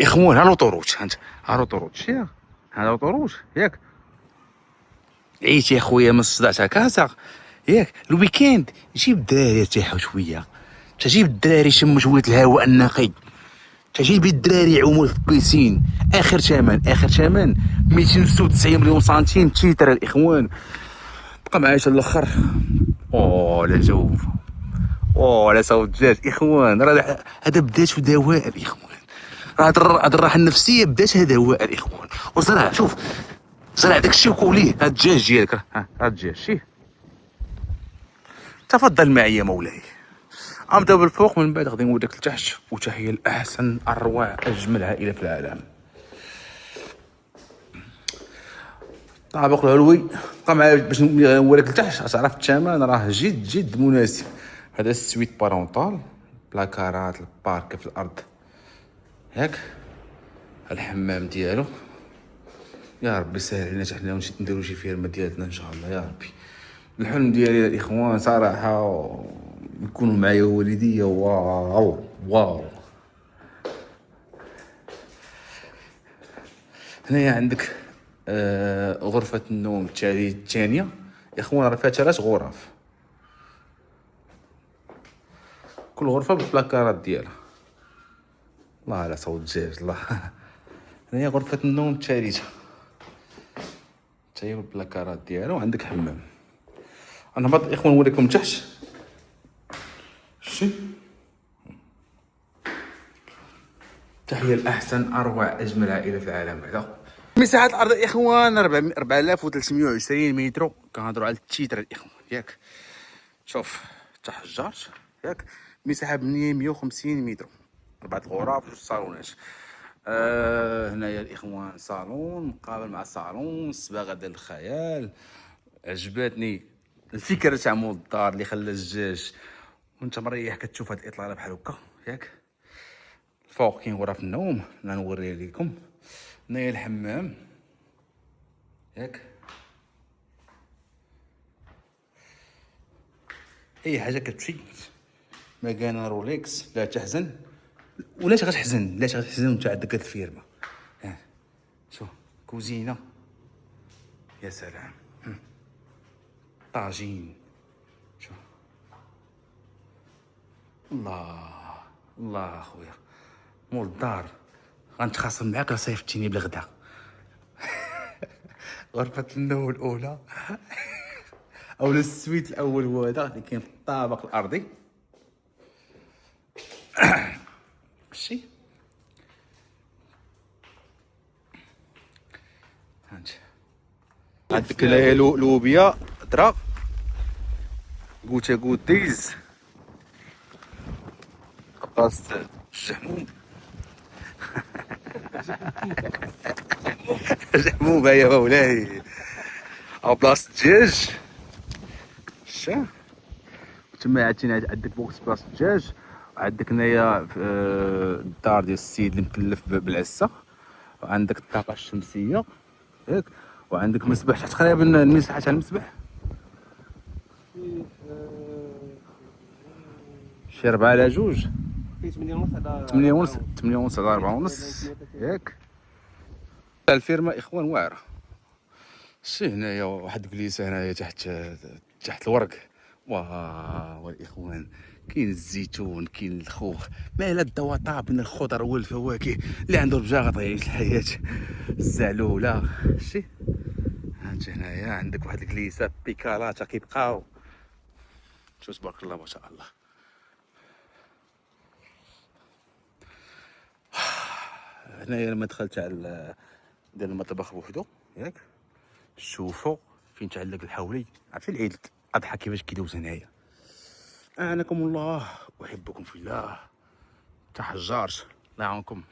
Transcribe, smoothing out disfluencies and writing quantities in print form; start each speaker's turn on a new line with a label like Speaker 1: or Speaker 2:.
Speaker 1: اخوان ها لوطوروت، ها لوطوروت شتيها، ها لوطوروت ياك. عيش يا خويا من الصداع تاع كازا ياك. الويكاند جيب الدراري يرتاحوا شويه، تجيب الدراري يشموا شويه الهواء النقي، تجيب الدراري يعوموا في البيسين. اخر ثمن 296 مليون سنتيم تيتر الاخوان. بقى معايا حتى الاخر. اوه لا جو، اوه لا صوت الدجاج اخوان. راه هذا بدات ودواء الاخوان، راه هاد الراحه النفسيه بداتها دواء الاخوان. وزرع شوف، زرع داك الشيء وكوليه. هاد الدجاج ديالك، ها هاد الدجاج شيه. تفضل معي يا مولاي. غنبداو بالفوق، من بعد غادي نوديك لتحت. وتحيه لاحسن اروع اجمل عائله في العالم. الطابق العلوي بقى معايا باش نوريك لتحت تعرف الثمن. راه جد مناسب. هذا السويت بارونطال، بلاكارات، البارك في الارض ياك. الحمام ديالو يا ربي سهل علينا حتى حنا نديرو شي فيرما ديالنا ان شاء الله يا ربي. الحلم ديالي الاخوان صراحه يكونوا معايا والديا. واو. هنايا عندك غرفة النوم الثانية يا اخوان. راه فيها 3 غرف، كل غرفة بالبلاكارات ديالها. الله على صوت الدجاج الله. هنايا غرفة النوم الثالثة حتى هي بالبلاكارات ديالها، وعندك حمام. انا هبط الاخوان نوريكم تحت. شتي تحية لأحسن أروع أجمل عائلة في العالم. هذا مساحة الأرض الإخوان 4320 متر. كنهضروا على التيتر الإخوان ياك. شوف تحجرت ياك. مساحة بنية 150 متر، 4 غرف، 2 صالونات. هنايا الإخوان صالون مقابل مع صالون، الصباغة ديال الخيال. عجباتني الفكرة تاع مول الدار اللي خلى الزجاج وانت مريح كتشوف هاد الإطلالة بحال هكا ياك. فوق كاين غرف النوم انا نوريها لكم. هنايا الحمام ياك. اي حاجه كتمشي مكانه روليكس. لا تحزن ولا غتحزن، لا غتحزن وانت عندك هاد الفيرما. ها شوف كوزينه يا سلام. طاجين شوف. الله اخويا مول الدار. غنتخاصم معاك راه صيفطتيني بالغدا. غرفة النوم الأولى أو السويت الأول هو هذا اللي كاين في الطابق الأرضي. شتي هانت عندك هنايا لوبيا درا غوتيز بلاصة الجحموم. جحموم يا مولاي. أو بلاصة الدجاج شا. تما عاوتاني عندك بوكس بلاصة الدجاج. عندك هنايا الدار ديال السيد اللي مكلف بالعسة. وعندك الطاقة الشمسية ياك. وعندك مسبح. تقريبا المساحة تاع المسبح شي 4 على 2. 8 ونص 8 ونص على 4 ونص ياك. الفيرما اخوان واعره. شتي هنايا واحد الكليسه هنايا تحت الورق. واو الاخوان كاين الزيتون، كاين الخوخ، ما لا الضوء طاب من الخضر والفواكه. اللي عنده رجاغه تعيش الحياه الزعلوله. شتي هانت هنايا عندك واحد الكليسه بيكالات كيبقاو. شوف تبارك الله ما شاء الله. هنايا المدخل تاع ديال المطبخ بوحدو ياك. شوفوا فين تعلق الحولي. عرفتي العيد الاضحى كيفاش كيدوز هنايا. اعانكم الله، احبكم في الله. تحجرت الله يعاونكم.